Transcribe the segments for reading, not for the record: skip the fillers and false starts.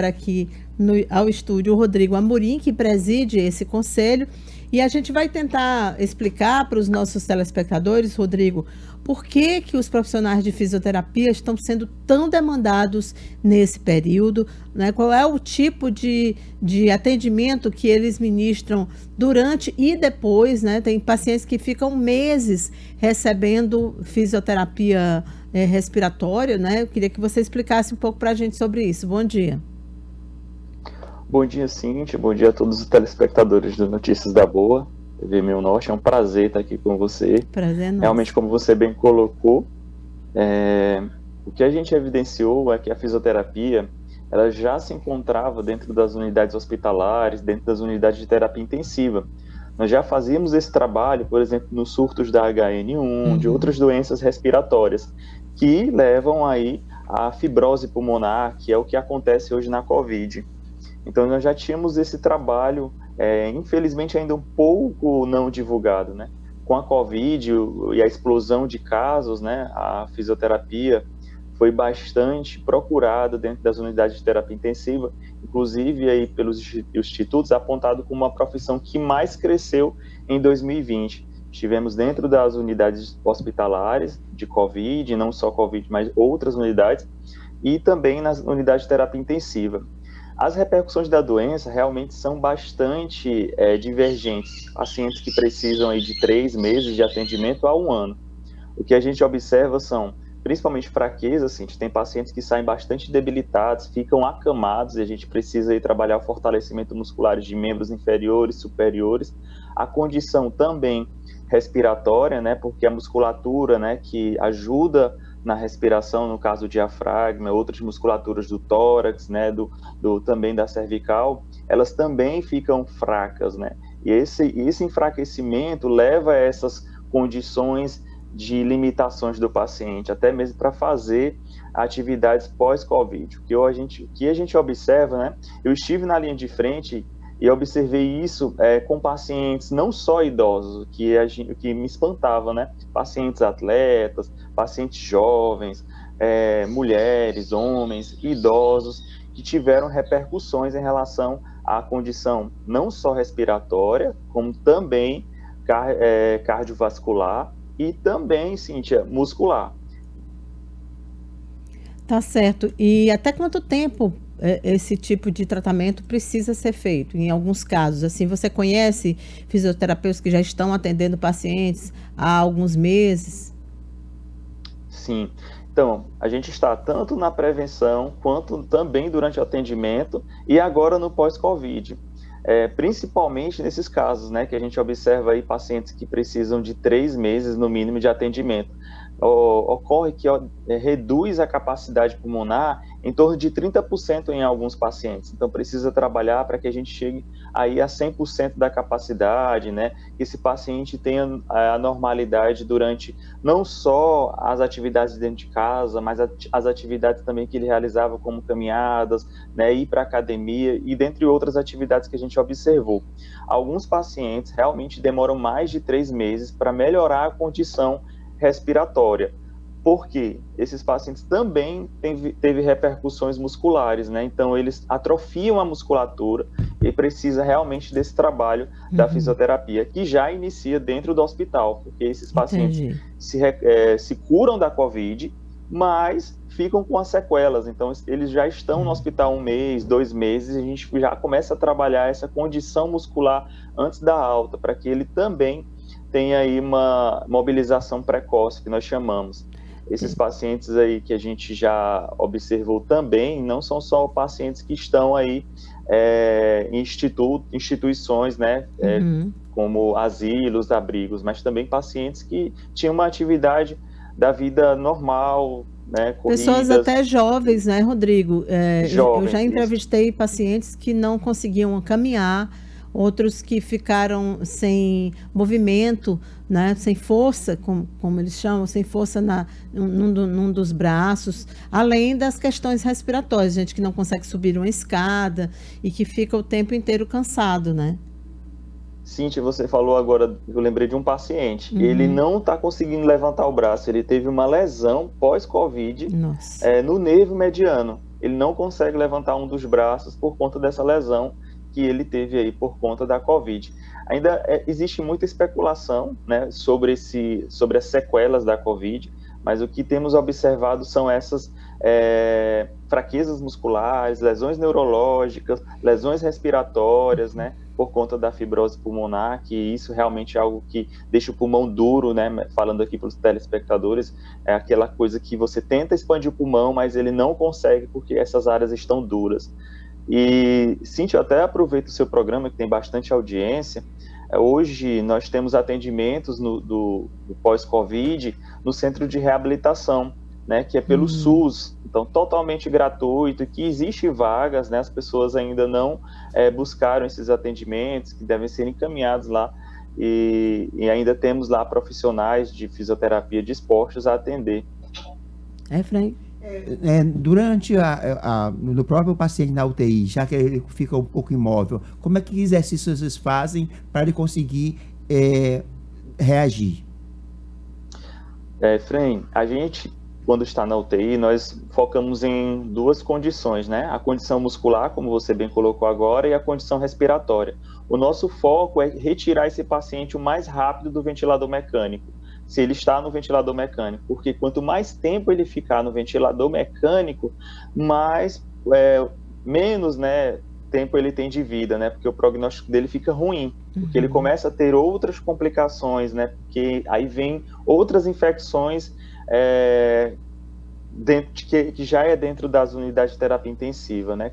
aqui ao estúdio o Rodrigo Amorim, que preside esse conselho, e a gente vai tentar explicar para os nossos telespectadores, Rodrigo, por que que os profissionais de fisioterapia estão sendo tão demandados nesse período, né? Qual é o tipo de atendimento que eles ministram durante e depois, né? Tem pacientes que ficam meses recebendo fisioterapia respiratória, né? Eu queria que você explicasse um pouco para a gente sobre isso. Bom dia. Bom dia, Cíntia. Bom dia a todos os telespectadores do Notícias da Boa, TV Meu Norte. É um prazer estar aqui com você. Prazer é Realmente, nosso. como você bem colocou, o que a gente evidenciou é que a fisioterapia ela já se encontrava dentro das unidades hospitalares, dentro das unidades de terapia intensiva. Nós já fazíamos esse trabalho, por exemplo, nos surtos da HN1, de outras doenças respiratórias, que levam aí à fibrose pulmonar, que é o que acontece hoje na Covid. Então, nós já tínhamos esse trabalho, infelizmente, ainda um pouco não divulgado, né? Com a Covid e a explosão de casos, né? A fisioterapia foi bastante procurada dentro das unidades de terapia intensiva, inclusive aí pelos institutos apontado como uma profissão que mais cresceu em 2020. Estivemos dentro das unidades hospitalares de Covid, não só Covid, mas outras unidades, e também nas unidades de terapia intensiva. As repercussões da doença realmente são bastante divergentes. Pacientes que precisam aí de 3 meses de atendimento a 1 ano. O que a gente observa são, principalmente fraqueza, assim, tem pacientes que saem bastante debilitados, ficam acamados, e a gente precisa aí trabalhar o fortalecimento muscular de membros inferiores, superiores. A condição também respiratória, né, porque a musculatura, né, que ajuda na respiração, no caso do diafragma, outras musculaturas do tórax, né, também da cervical, elas também ficam fracas, né, e esse enfraquecimento leva a essas condições de limitações do paciente, até mesmo para fazer atividades pós-Covid. O que a gente observa, né, eu estive na linha de frente e observei isso com pacientes não só idosos, que me espantava, né? Pacientes atletas, pacientes jovens, mulheres, homens, idosos, que tiveram repercussões em relação à condição não só respiratória, como também cardiovascular e também, Cíntia, muscular. Tá certo. E até quanto tempo esse tipo de tratamento precisa ser feito? Em alguns casos, assim, você conhece fisioterapeutas que já estão atendendo pacientes há alguns meses? Sim. Então, a gente está tanto na prevenção, quanto também durante o atendimento e agora no pós-Covid. Principalmente nesses casos, né, que a gente observa aí pacientes que precisam de 3 meses no mínimo de atendimento. Ocorre que reduz a capacidade pulmonar em torno de 30% em alguns pacientes. Então, precisa trabalhar para que a gente chegue aí a 100% da capacidade, né, que esse paciente tenha a normalidade durante não só as atividades dentro de casa, mas as atividades também que ele realizava, como caminhadas, né, ir para a academia e dentre outras atividades que a gente observou. Alguns pacientes realmente demoram mais de 3 meses para melhorar a condição respiratória, porque esses pacientes também teve repercussões musculares, né? Então, eles atrofiam a musculatura e precisa realmente desse trabalho da fisioterapia, que já inicia dentro do hospital, porque esses pacientes Entendi. se curam da Covid, mas ficam com as sequelas. Então, eles já estão no hospital 1 mês, 2 meses, e a gente já começa a trabalhar essa condição muscular antes da alta, para que ele também tenha aí uma mobilização precoce, que nós chamamos. Esses pacientes aí que a gente já observou também, não são só pacientes que estão aí em instituições, né, como asilos, abrigos, mas também pacientes que tinham uma atividade da vida normal, né, Pessoas corridas, até jovens, né, Rodrigo? Eu já jovens, isso. entrevistei pacientes que não conseguiam caminhar, outros que ficaram sem movimento, né, sem força, como eles chamam, sem força num dos braços, além das questões respiratórias, gente que não consegue subir uma escada e que fica o tempo inteiro cansado, né? Cíntia, você falou agora, eu lembrei de um paciente. Ele Uhum. não está conseguindo levantar o braço, ele teve uma lesão pós-Covid Nossa. no nervo mediano. ele não consegue levantar um dos braços por conta dessa lesão que ele teve aí por conta da Covid. Ainda existe muita especulação, né, sobre as sequelas da Covid, mas o que temos observado são essas fraquezas musculares, lesões neurológicas, lesões respiratórias, né, por conta da fibrose pulmonar, que isso realmente é algo que deixa o pulmão duro, né, falando aqui para os telespectadores, é aquela coisa que você tenta expandir o pulmão, mas ele não consegue porque essas áreas estão duras. E, Cíntia, eu até aproveito o seu programa, que tem bastante audiência. Hoje nós temos atendimentos do pós-Covid no centro de reabilitação, né, que é pelo SUS, então totalmente gratuito, que existe vagas, né, as pessoas ainda não buscaram esses atendimentos, que devem ser encaminhados lá, e ainda temos lá profissionais de fisioterapia dispostos a atender. Frank? Durante no próprio paciente na UTI, já que ele fica um pouco imóvel, como é que exercícios vocês fazem para ele conseguir reagir? Fren, a gente, quando está na UTI, nós focamos em duas condições, né? A condição muscular, como você bem colocou agora, e a condição respiratória. O nosso foco é retirar esse paciente o mais rápido do ventilador mecânico, se ele está no ventilador mecânico, porque quanto mais tempo ele ficar no ventilador mecânico, menos, né, tempo ele tem de vida, né, porque o prognóstico dele fica ruim, porque ele começa a ter outras complicações, né, porque aí vem outras infecções que já é dentro das unidades de terapia intensiva, né,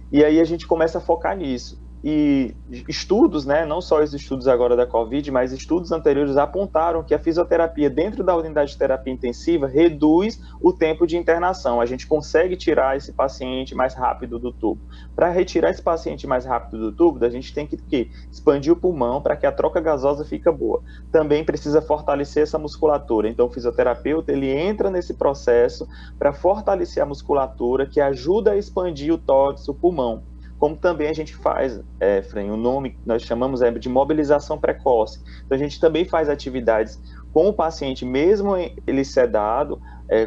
e aí a gente começa a focar nisso. E estudos, né, não só os estudos agora da Covid, mas estudos anteriores apontaram que a fisioterapia dentro da unidade de terapia intensiva reduz o tempo de internação. A gente consegue tirar esse paciente mais rápido do tubo. Para retirar esse paciente mais rápido do tubo, a gente tem que expandir o pulmão para que a troca gasosa fique boa. Também precisa fortalecer essa musculatura. Então, o fisioterapeuta ele entra nesse processo para fortalecer a musculatura que ajuda a expandir o tórax, o pulmão. Como também a gente faz, Fren, o nome que nós chamamos de mobilização precoce. Então, a gente também faz atividades com o paciente, mesmo ele sedado,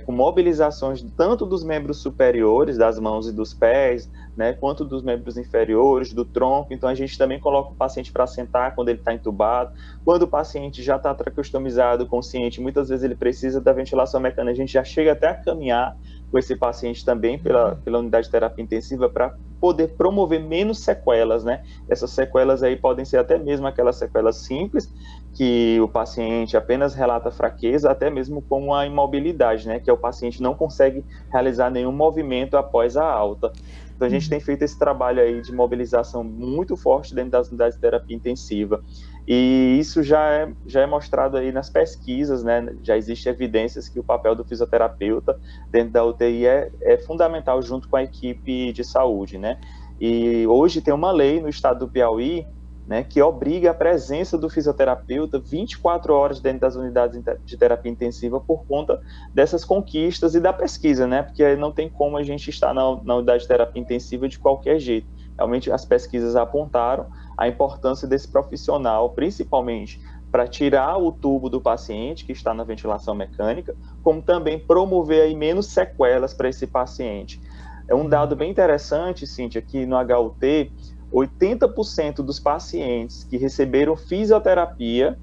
com mobilizações tanto dos membros superiores, das mãos e dos pés, né, quanto dos membros inferiores, do tronco. Então, a gente também coloca o paciente para sentar quando ele está entubado. Quando o paciente já está tracostomizado, consciente, muitas vezes ele precisa da ventilação mecânica, a gente já chega até a caminhar com esse paciente também pela unidade de terapia intensiva para poder promover menos sequelas, né? Essas sequelas aí podem ser até mesmo aquelas sequelas simples, que o paciente apenas relata fraqueza, até mesmo como a imobilidade, né? Que é o paciente não consegue realizar nenhum movimento após a alta. Então, a gente tem feito esse trabalho aí de mobilização muito forte dentro das unidades de terapia intensiva. E isso já é mostrado aí nas pesquisas, né? Já existe evidências que o papel do fisioterapeuta dentro da UTI é fundamental junto com a equipe de saúde, né? E hoje tem uma lei no estado do Piauí, né, que obriga a presença do fisioterapeuta 24 horas dentro das unidades de terapia intensiva por conta dessas conquistas e da pesquisa, né? Porque não tem como a gente estar na unidade de terapia intensiva de qualquer jeito. Realmente as pesquisas apontaram a importância desse profissional, principalmente para tirar o tubo do paciente que está na ventilação mecânica, como também promover aí menos sequelas para esse paciente. É um dado bem interessante, Cíntia, que no HUT, 80% dos pacientes que receberam fisioterapia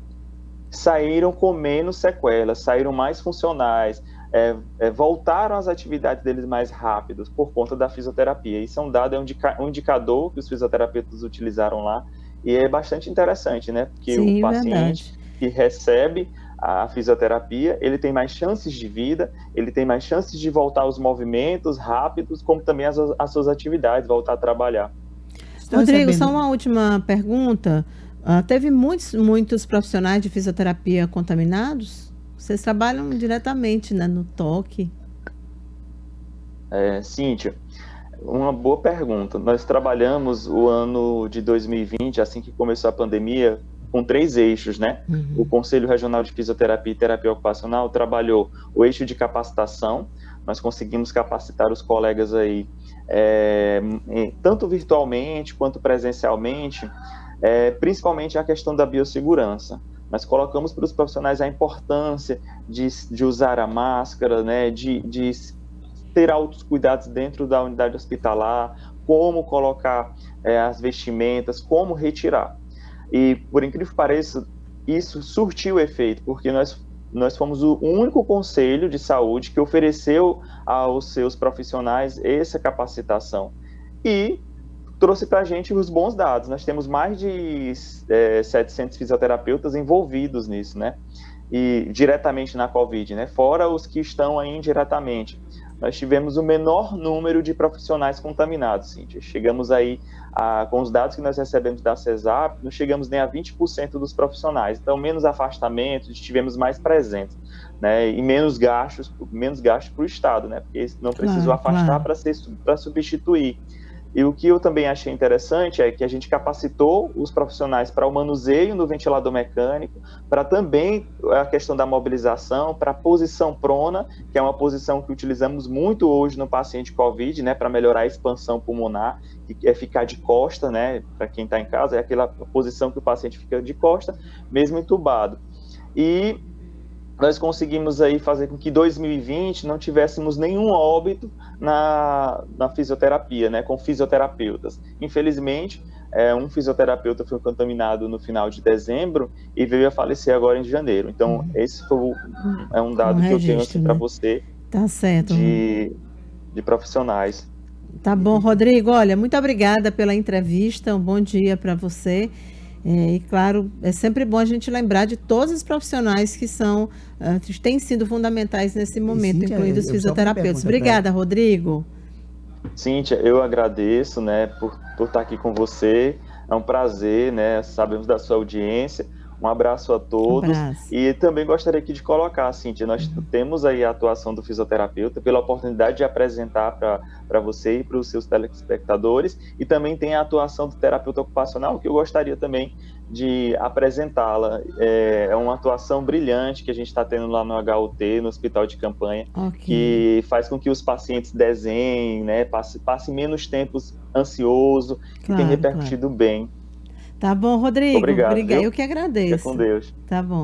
saíram com menos sequelas, saíram mais funcionais, voltaram às atividades deles mais rápidos por conta da fisioterapia. Isso é um dado, um indicador que os fisioterapeutas utilizaram lá, e é bastante interessante, né? Porque Sim, o paciente que recebe a fisioterapia, ele tem mais chances de vida, ele tem mais chances de voltar aos movimentos rápidos, como também às suas atividades, voltar a trabalhar. Rodrigo, só uma última pergunta. Teve muitos profissionais de fisioterapia contaminados? Vocês trabalham diretamente, né, no toque? Cíntia, uma boa pergunta. Nós trabalhamos o ano de 2020, assim que começou a pandemia, com 3 eixos, né? O Conselho Regional de Fisioterapia e Terapia Ocupacional trabalhou o eixo de capacitação. Nós conseguimos capacitar os colegas aí, tanto virtualmente quanto presencialmente, principalmente a questão da biossegurança. Nós colocamos para os profissionais a importância de usar a máscara, né, de ter altos cuidados dentro da unidade hospitalar, como colocar as vestimentas, como retirar. E, por incrível que pareça, isso surtiu efeito, porque nós fomos o único conselho de saúde que ofereceu aos seus profissionais essa capacitação. E trouxe para a gente os bons dados. Nós temos mais de 700 fisioterapeutas envolvidos nisso, né? E diretamente na Covid, né? Fora os que estão aí indiretamente. Nós tivemos o menor número de profissionais contaminados, Cíntia. Chegamos aí, com os dados que nós recebemos da CESAP, não chegamos nem a 20% dos profissionais. Então, menos afastamentos, estivemos mais presentes, né? E menos gastos para o Estado, né? Porque não precisou afastar para substituir. E o que eu também achei interessante é que a gente capacitou os profissionais para o manuseio no ventilador mecânico, para também a questão da mobilização, para a posição prona, que é uma posição que utilizamos muito hoje no paciente COVID, né, para melhorar a expansão pulmonar, que é ficar de costa, né, para quem está em casa, é aquela posição que o paciente fica de costa, mesmo entubado. E nós conseguimos aí fazer com que 2020 não tivéssemos nenhum óbito na fisioterapia, né, com fisioterapeutas. Infelizmente, um fisioterapeuta foi contaminado no final de dezembro e veio a falecer agora em janeiro. Então, esse foi um dado que eu tenho assim, para você, tá certo, de profissionais. Tá bom, Rodrigo. Olha, muito obrigada pela entrevista. Um bom dia para você. E, claro, é sempre bom a gente lembrar de todos os profissionais que têm sido fundamentais nesse momento, Cíntia, incluindo os fisioterapeutas. Obrigada, Rodrigo. Cíntia, eu agradeço, né, por estar aqui com você. É um prazer, né? Sabemos da sua audiência. Um abraço a todos. E também gostaria aqui de colocar, Cíntia, nós temos aí a atuação do fisioterapeuta pela oportunidade de apresentar para você e para os seus telespectadores, e também tem a atuação do terapeuta ocupacional, que eu gostaria também de apresentá-la. É uma atuação brilhante que a gente está tendo lá no HUT, no Hospital de Campanha, que faz com que os pacientes desenhem, né, passe menos tempo ansioso, e tem repercutido bem. Tá bom, Rodrigo. Obrigado. Eu que agradeço. Fica com Deus. Tá bom.